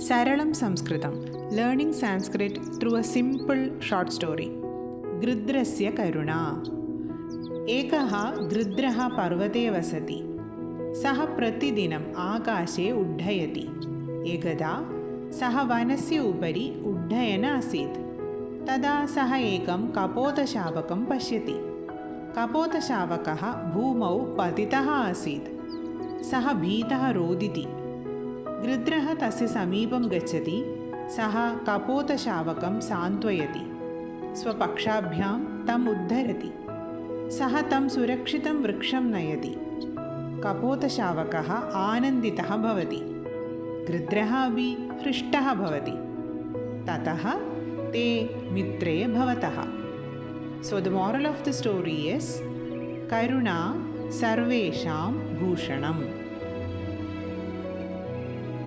सरलं संस्कृतं learning Sanskrit through a simple short story. गृध्रस्य करुणा। एकः गृध्रः पर्वते वसति। सः प्रतिदिनम् आकाशे उड्डयति। एकदा सः वनस्य उपरि उड्डयन् आसीत्। तदा सः एकं कपोतशावकं पश्यति। कपोतशावकः भूमौ पतितः आसीत्। सः भीतः रोदिति। गृध्रः तस्य समीपं गच्छति। सः कपोतशावकं सान्त्वयति। स्वपक्षाभ्यां तम् उद्धरति। सः तं सुरक्षितं वृक्षं नयति। कपोतशावकः आनन्दितः भवति। गृध्रः अपि हृष्टः भवति। ततः ते मित्रे भवतः। So the moral of the story is Karuna Sarvesham Bhushanam.